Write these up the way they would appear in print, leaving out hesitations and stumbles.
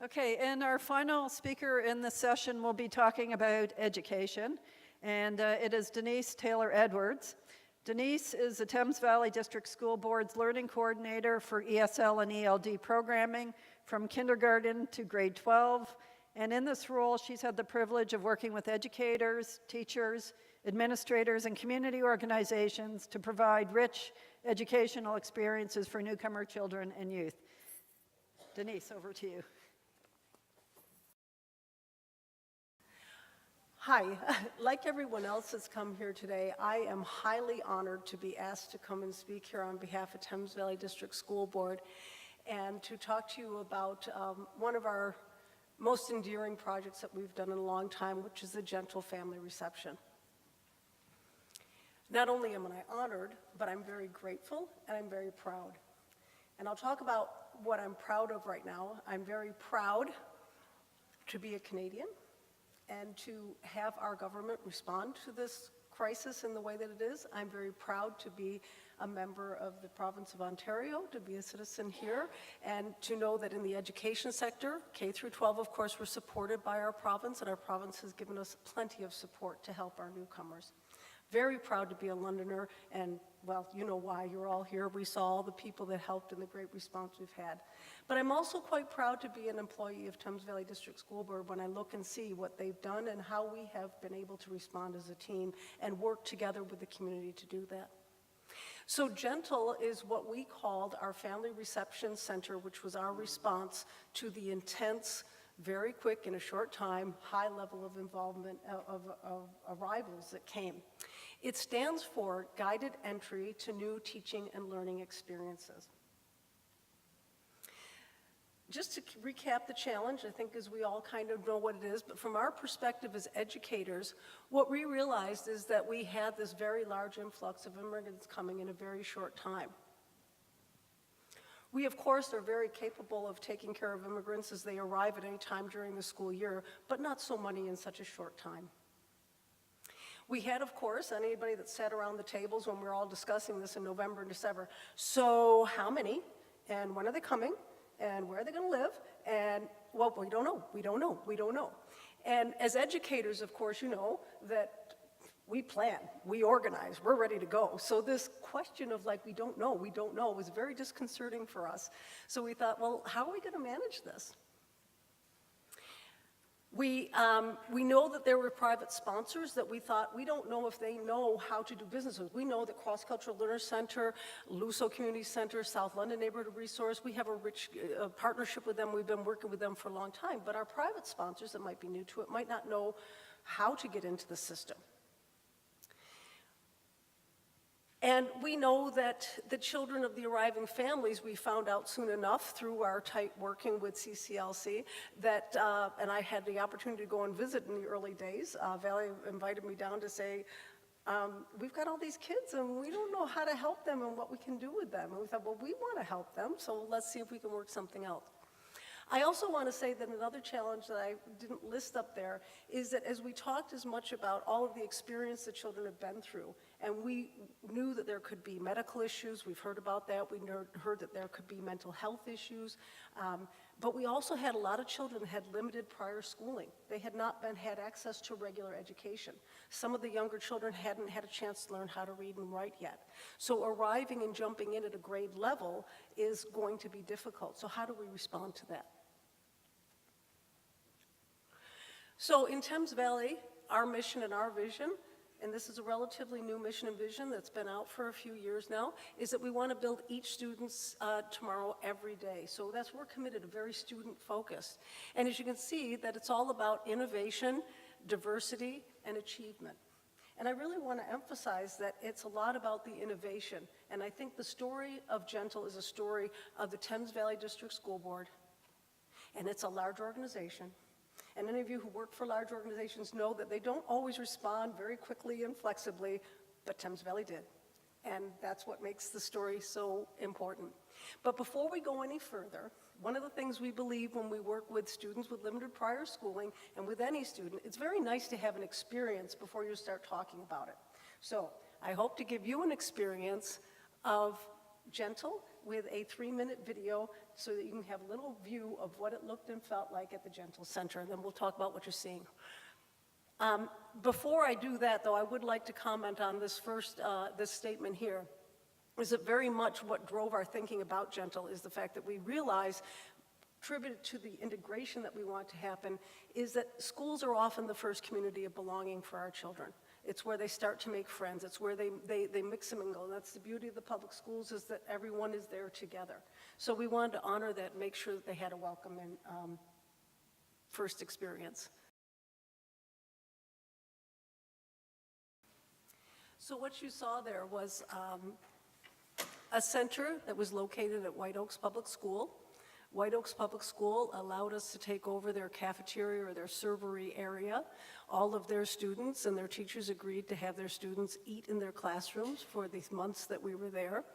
Okay, and our final speaker in this session will be talking about education, and it is Denise Taylor-Edwards. Denise is the Thames Valley District School Board's Learning Coordinator for ESL and ELD programming from kindergarten to grade 12, and in this role, she's had the privilege of working with educators, teachers, administrators, and community organizations to provide rich educational experiences for newcomer children and youth. Denise, over to you. Hi, like everyone else that's come here today, I am highly honored to be asked to come and speak here on behalf of Thames Valley District School Board and to talk to you about one of our most endearing projects that we've done in a long time, which is the Gentle Family Reception. Not only am I honored, but I'm very grateful and I'm very proud. And I'll talk about what I'm proud of right now. I'm very proud to be a Canadian and to have our government respond to this crisis in the way that it is. I'm very proud to be a member of the province of Ontario, to be a citizen here, and to know that in the education sector, K through 12, of course, we're supported by our province, and our province has given us plenty of support to help our newcomers. Very proud to be a Londoner, and well, you know why you're all here. We saw all the people that helped and the great response we've had. But I'm also quite proud to be an employee of Thames Valley District School Board when I look and see what they've done and how we have been able to respond as a team and work together with the community to do that. So Gentle is what we called our Family Reception Center, which was our response to the intense, very quick, in a short time, high level of involvement of arrivals that came. It stands for Guided Entry to New Teaching and Learning Experiences. Just to recap the challenge, I think as we all kind of know what it is, but from our perspective as educators, what we realized is that we had this very large influx of immigrants coming in a very short time. We, of course, are very capable of taking care of immigrants as they arrive at any time during the school year, but not so many in such a short time. We had, of course, anybody that sat around the tables when we were all discussing this in November and December, so how many, and when are they coming, and where are they going to live, and, well, we don't know. And as educators, of course, you know that we plan, we organize, we're ready to go. So this question of like, we don't know, was very disconcerting for us. So we thought, well, how are we going to manage this? We know that there were private sponsors that we thought, we don't know if they know how to do business with. We know that Cross-Cultural Learner Center, Luso Community Center, South London Neighborhood Resource, we have a rich partnership with them. We've been working with them for a long time. But our private sponsors that might be new to it might not know how to get into the system. And we know that the children of the arriving families, we found out soon enough through our tight working with CCLC, that, and I had the opportunity to go and visit in the early days. Valley invited me down to say, we've got all these kids and we don't know how to help them and what we can do with them. And we thought, well, we want to help them, so let's see if we can work something out. I also want to say that another challenge that I didn't list up there is that as we talked as much about all of the experience that children have been through, and we knew that there could be medical issues, we've heard about that, we heard that there could be mental health issues, but we also had a lot of children that had limited prior schooling. They had not had access to regular education. Some of the younger children hadn't had a chance to learn how to read and write yet. So arriving and jumping in at a grade level is going to be difficult. So how do we respond to that? So in Thames Valley, our mission and our vision, and this is a relatively new mission and vision that's been out for a few years now, is that we want to build each student's tomorrow every day. So that's, we're committed, very student focused. And as you can see, that it's all about innovation, diversity, and achievement. And I really want to emphasize that it's a lot about the innovation. And I think the story of Gentle is a story of the Thames Valley District School Board. And it's a large organization. And any of you who work for large organizations know that they don't always respond very quickly and flexibly, but Thames Valley did. And that's what makes the story so important. But before we go any further, one of the things we believe when we work with students with limited prior schooling, and with any student, it's very nice to have an experience before you start talking about it. So I hope to give you an experience of Gentle with a 3-minute video so that you can have a little view of what it looked and felt like at the Gentle Center, and then we'll talk about what you're seeing. Before I do that, though, I would like to comment on this this statement here. Is that very much what drove our thinking about Gentle is the fact that we realize, attributed to the integration that we want to happen, is that schools are often the first community of belonging for our children. It's where they start to make friends. It's where they mix and mingle. And that's the beauty of the public schools, is that everyone is there together. So we wanted to honor that and make sure that they had a welcome and first experience. So what you saw there was a center that was located at White Oaks Public School. White Oaks Public School allowed us to take over their cafeteria or their servery area. All of their students and their teachers agreed to have their students eat in their classrooms for the months that we were there.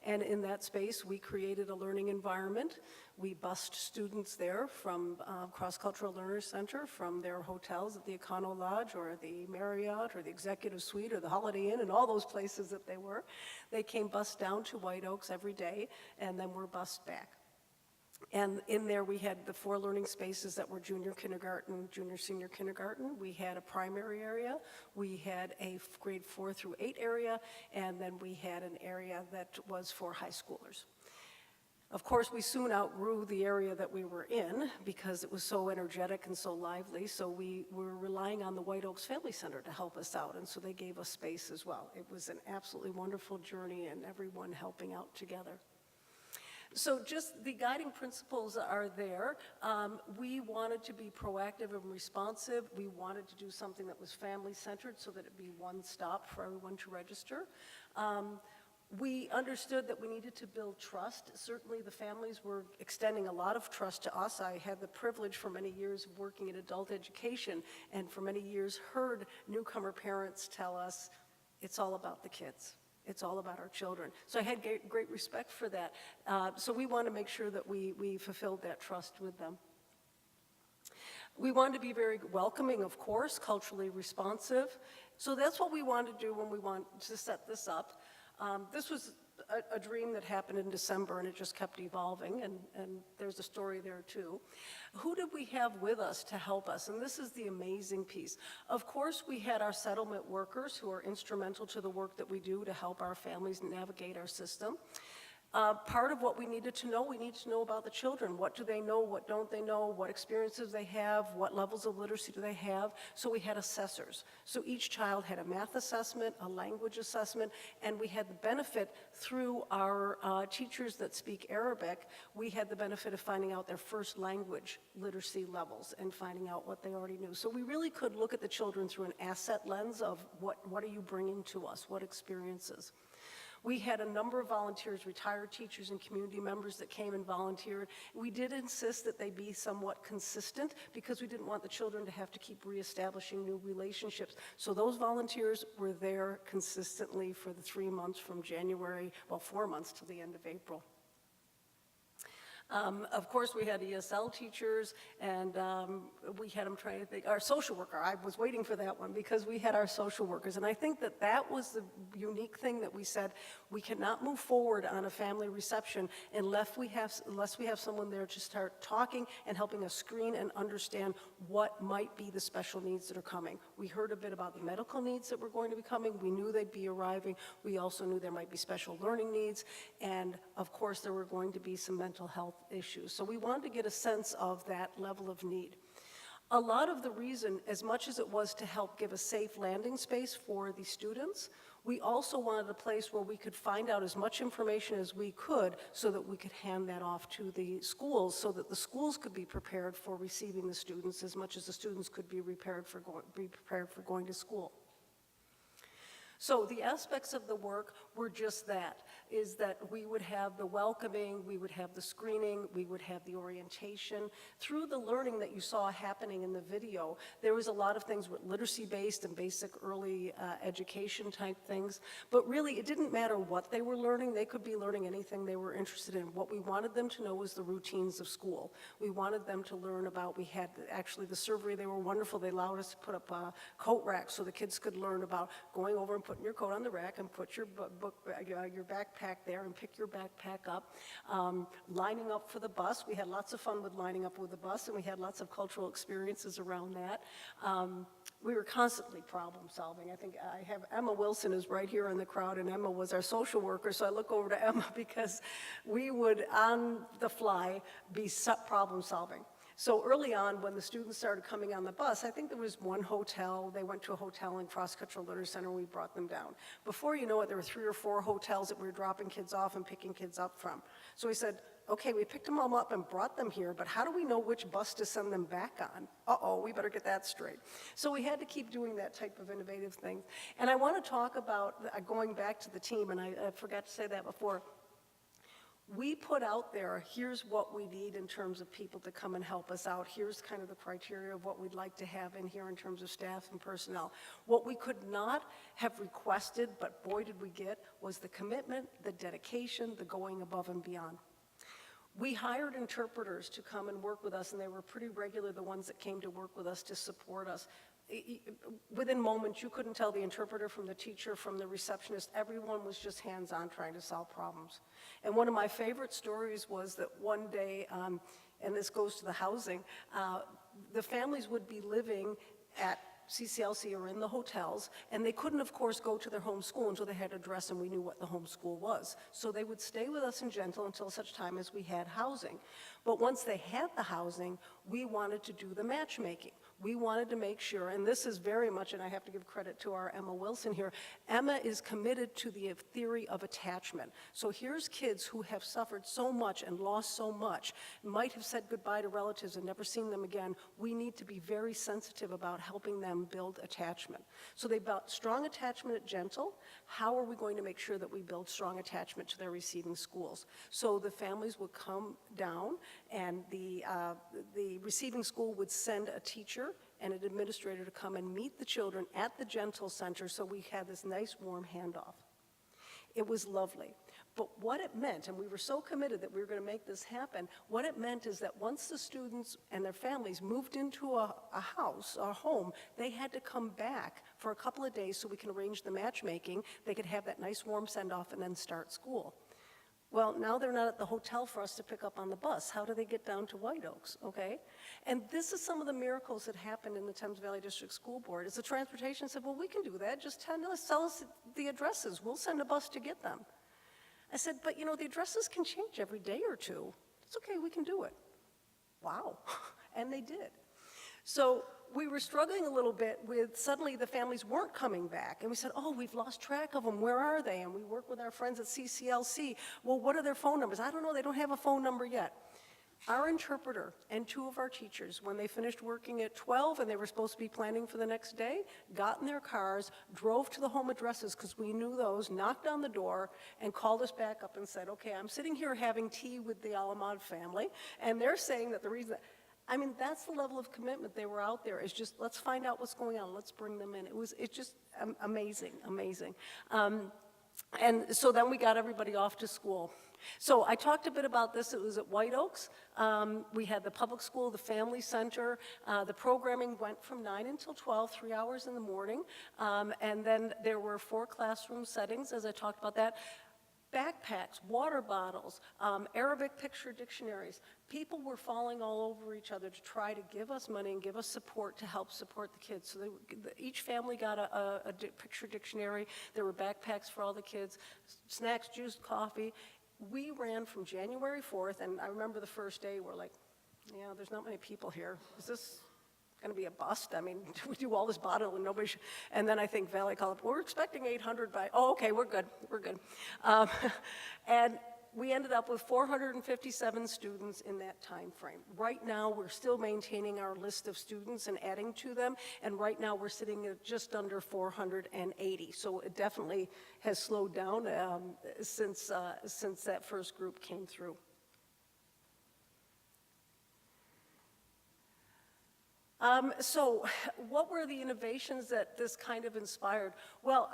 And in that space, we created a learning environment. We bused students there from Cross Cultural Learners Center, from their hotels at the Econo Lodge or the Marriott or the Executive Suite or the Holiday Inn and all those places that they were. They came bused down to White Oaks every day and then were bused back. And in there, we had the 4 learning spaces that were junior kindergarten, junior senior kindergarten. We had a primary area. We had a grade 4 through 8 area. And then we had an area that was for high schoolers. Of course, we soon outgrew the area that we were in because it was so energetic and so lively. So we were relying on the White Oaks Family Center to help us out. And so they gave us space as well. It was an absolutely wonderful journey and everyone helping out together. So just the guiding principles are there. We wanted to be proactive and responsive. We wanted to do something that was family-centered so that it'd be one stop for everyone to register. We understood that we needed to build trust. Certainly the families were extending a lot of trust to us. I had the privilege for many years of working in adult education and for many years heard newcomer parents tell us, it's all about the kids. It's all about our children. So I had great respect for that. So we want to make sure that we fulfilled that trust with them. We wanted to be very welcoming, of course, culturally responsive. So that's what we wanted to do when we wanted to set this up. This was a dream that happened in December, and it just kept evolving, and there's a story there too. Who did we have with us to help us? And this is the amazing piece. Of course, we had our settlement workers who are instrumental to the work that we do to help our families navigate our system. Part of what we needed to know about the children. What do they know? What don't they know? What experiences they have? What levels of literacy do they have? So we had assessors. So each child had a math assessment, a language assessment, and we had the benefit through our teachers that speak Arabic, we had the benefit of finding out their first language literacy levels and finding out what they already knew. So we really could look at the children through an asset lens of what are you bringing to us? What experiences? We had a number of volunteers, retired teachers and community members that came and volunteered. We did insist that they be somewhat consistent because we didn't want the children to have to keep reestablishing new relationships. So those volunteers were there consistently for the 3 months from January, well, 4 months to the end of April. Of course, we had ESL teachers, and we had them trying to think, our social worker, I was waiting for that one because we had our social workers. And I think that that was the unique thing that we said, we cannot move forward on a family reception unless we have someone there to start talking and helping us screen and understand what might be the special needs that are coming. We heard a bit about the medical needs that were going to be coming. We knew they'd be arriving. We also knew there might be special learning needs. And of course, there were going to be some mental health issues. So we wanted to get a sense of that level of need. A lot of the reason, as much as it was to help give a safe landing space for the students, we also wanted a place where we could find out as much information as we could so that we could hand that off to the schools so that the schools could be prepared for receiving the students as much as the students could be prepared for going to school. So the aspects of the work were just that, is that we would have the welcoming, we would have the screening, we would have the orientation. Through the learning that you saw happening in the video, there was a lot of things with literacy-based and basic early education type things, but really it didn't matter what they were learning. They could be learning anything they were interested in. What we wanted them to know was the routines of school. We wanted them to learn about, we had actually the servery, they were wonderful. They allowed us to put up coat racks so the kids could learn about going over and putting your coat on the rack and put your your backpack there and pick your backpack up. Lining up for the bus, we had lots of fun with lining up with the bus, and we had lots of cultural experiences around that. We were constantly problem solving. I think I have Emma Wilson is right here in the crowd, and Emma was our social worker, so I look over to Emma because we would, on the fly, be problem solving. So early on, when the students started coming on the bus, I think there was one hotel. They went to a hotel in Cross Cultural Learning Center, and we brought them down. Before you know it, there were 3 or 4 hotels that we were dropping kids off and picking kids up from. So we said, okay, we picked them all up and brought them here, but how do we know which bus to send them back on? Uh-oh, we better get that straight. So we had to keep doing that type of innovative thing. And I want to talk about, going back to the team, and I forgot to say that before, we put out there, here's what we need in terms of people to come and help us out. Here's kind of the criteria of what we'd like to have in here in terms of staff and personnel. What we could not have requested, but boy did we get, was the commitment, the dedication, the going above and beyond. We hired interpreters to come and work with us, and they were pretty regular, the ones that came to work with us to support us. Within moments, you couldn't tell the interpreter from the teacher, from the receptionist. Everyone was just hands-on trying to solve problems. And one of my favorite stories was that one day, and this goes to the housing, the families would be living at CCLC or in the hotels, and they couldn't, of course, go to their home school until they had a dress and we knew what the home school was. So they would stay with us in Gentle until such time as we had housing. But once they had the housing, we wanted to do the matchmaking. We wanted to make sure, and this is very much, and I have to give credit to our Emma Wilson here, Emma is committed to the theory of attachment. So here's kids who have suffered so much and lost so much, might have said goodbye to relatives and never seen them again. We need to be very sensitive about helping them build attachment. So they built strong attachment at Gentle. How are we going to make sure that we build strong attachment to their receiving schools? So the families would come down, and the receiving school would send a teacher and an administrator to come and meet the children at the Gentle Center, so we had this nice warm handoff. It was lovely. But what it meant, and we were so committed that we were going to make this happen, what it meant is that once the students and their families moved into a house, a home, they had to come back for a couple of days so we can arrange the matchmaking. They could have that nice warm send-off and then start school. Well, now they're not at the hotel for us to pick up on the bus. How do they get down to White Oaks, okay? And this is some of the miracles that happened in the Thames Valley District School Board, is the transportation said, well, we can do that. Just tell us the addresses. We'll send a bus to get them. I said, but you know, the addresses can change every day or two. It's okay, we can do it. Wow, and they did. So we were struggling a little bit with, suddenly the families weren't coming back. And we said, oh, we've lost track of them. Where are they? And we work with our friends at CCLC. Well, what are their phone numbers? I don't know, they don't have a phone number yet. Our interpreter and 2 of our teachers, when they finished working at 12 and they were supposed to be planning for the next day, got in their cars, drove to the home addresses because we knew those, knocked on the door, and called us back up and said, okay, I'm sitting here having tea with the Alamod family, and they're saying that the reason that, I mean, that's the level of commitment they were out there, is just, let's find out what's going on, let's bring them in. It's just amazing, amazing. And so then we got everybody off to school. So I talked a bit about this. It was at White Oaks. We had the public school, the family center. The programming went from 9 until 12, 3 hours in the morning. And then there were 4 classroom settings, as I talked about that. Backpacks, water bottles, Arabic picture dictionaries. People were falling all over each other to try to give us money and give us support to help support the kids. So each family got a picture dictionary. There were backpacks for all the kids, snacks, juice, coffee. We ran from January 4th, and I remember the first day, we're like, yeah, there's not many people here. Is this going to be a bust? I mean, we do all this bottle and nobody and then I think Valley called up, we're expecting 800 by, oh, okay, we're good. And we ended up with 457 students in that time frame. Right now, we're still maintaining our list of students and adding to them, and right now we're sitting at just under 480. So it definitely has slowed down since that first group came through. So what were the innovations that this kind of inspired? Well,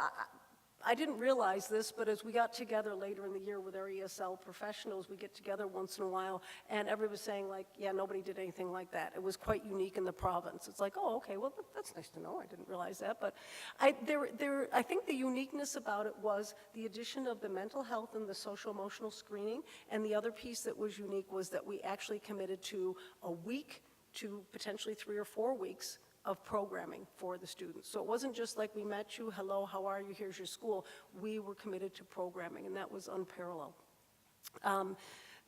I didn't realize this, but as we got together later in the year with our ESL professionals, we get together once in a while, and everybody was saying, like, yeah, nobody did anything like that. It was quite unique in the province. It's like, oh, okay, well, that's nice to know. I didn't realize that. But I think the uniqueness about it was the addition of the mental health and the social-emotional screening, and the other piece that was unique was that we actually committed to a week to potentially 3 or 4 weeks of programming for the students. So it wasn't just like we met you, hello, how are you, here's your school. We were committed to programming, and that was unparalleled.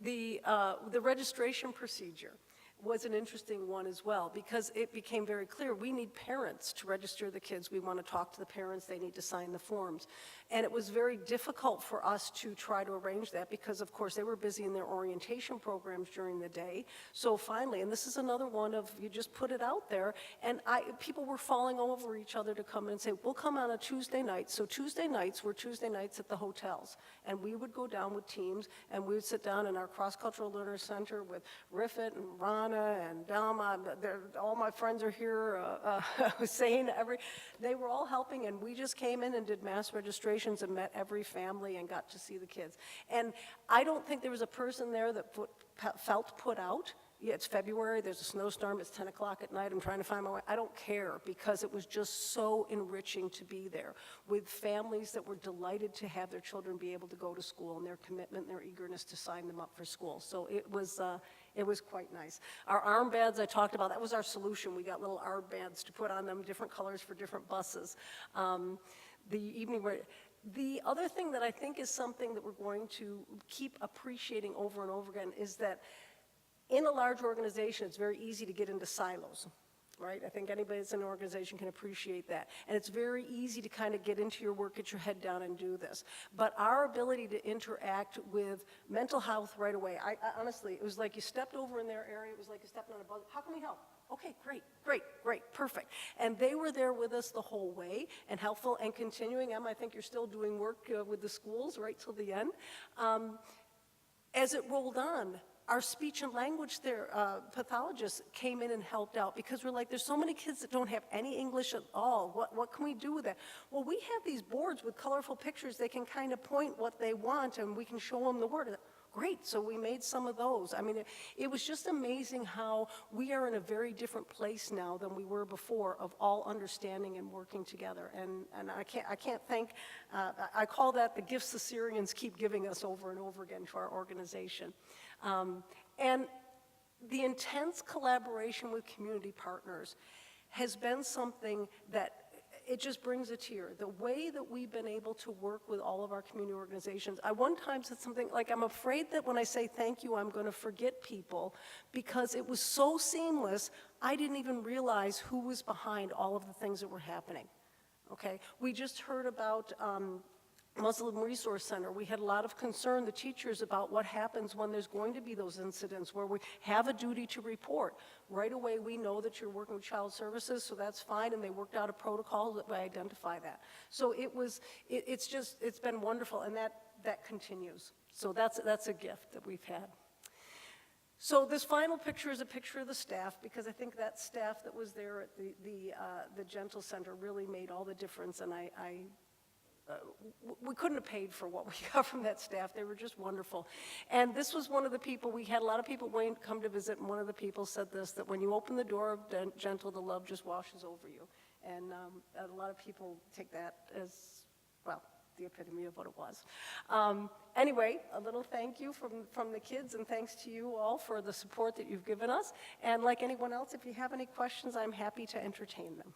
The registration procedure was an interesting one as well, because it became very clear we need parents to register the kids. We want to talk to the parents, they need to sign the forms. And it was very difficult for us to try to arrange that because, of course, they were busy in their orientation programs during the day. So finally, and this is another one of you just put it out there, and people were falling over each other to come in and say, we'll come on a Tuesday night. So Tuesday nights were Tuesday nights at the hotels. And we would go down with teams, and we would sit down in our Cross-Cultural Learner Center with Riffet and Rana and Dalma. All my friends are here, Hussein, they were all helping, and we just came in and did mass registrations and met every family and got to see the kids. And I don't think there was a person there that felt put out. Yeah, it's February, there's a snowstorm, it's 10 o'clock at night, I'm trying to find my way. I don't care, because it was just so enriching to be there with families that were delighted to have their children be able to go to school, and their commitment and their eagerness to sign them up for school. So it was quite nice. Our armbands I talked about, that was our solution. We got little armbands to put on them, different colors for different buses. The other thing that I think is something that we're going to keep appreciating over and over again is that in a large organization, it's very easy to get into silos, right? I think anybody that's in an organization can appreciate that. And it's very easy to kind of get into your work, get your head down and do this. But our ability to interact with mental health right away, I honestly, it was like you stepped over in their area, it was like you stepped on a bug. How can we help? Okay, great, perfect. And they were there with us the whole way and helpful and continuing. I think you're still doing work with the schools right till the end. As it rolled on, our speech and language pathologists came in and helped out, because we're like, there's so many kids that don't have any English at all. What can we do with that? Well, we have these boards with colorful pictures. They can kind of point what they want, and we can show them the word. Great, so we made some of those. I mean, it was just amazing how we are in a very different place now than we were before, of all understanding and working together. And I can't thank, I call that the gifts the Syrians keep giving us over and over again to our organization. And the intense collaboration with community partners has been something that it just brings a tear. The way that we've been able to work with all of our community organizations. I one time said something like, I'm afraid that when I say thank you, I'm going to forget people, because it was so seamless, I didn't even realize who was behind all of the things that were happening. Okay, we just heard about Muslim Resource Center. We had a lot of concern, the teachers, about what happens when there's going to be those incidents where we have a duty to report. Right away, we know that you're working with child services, so that's fine, and they worked out a protocol that would identify that. So it's been wonderful, and that continues. So that's a gift that we've had. So this final picture is a picture of the staff, because I think that staff that was there at the Gentle Center really made all the difference, and we couldn't have paid for what we got from that staff. They were just wonderful. And this was one of the people, we had a lot of people waiting to come to visit, and one of the people said this, that when you open the door of Gentle, the love just washes over you. And a lot of people take that as, well, the epitome of what it was. Anyway, a little thank you from the kids, and thanks to you all for the support that you've given us. And like anyone else, if you have any questions, I'm happy to entertain them.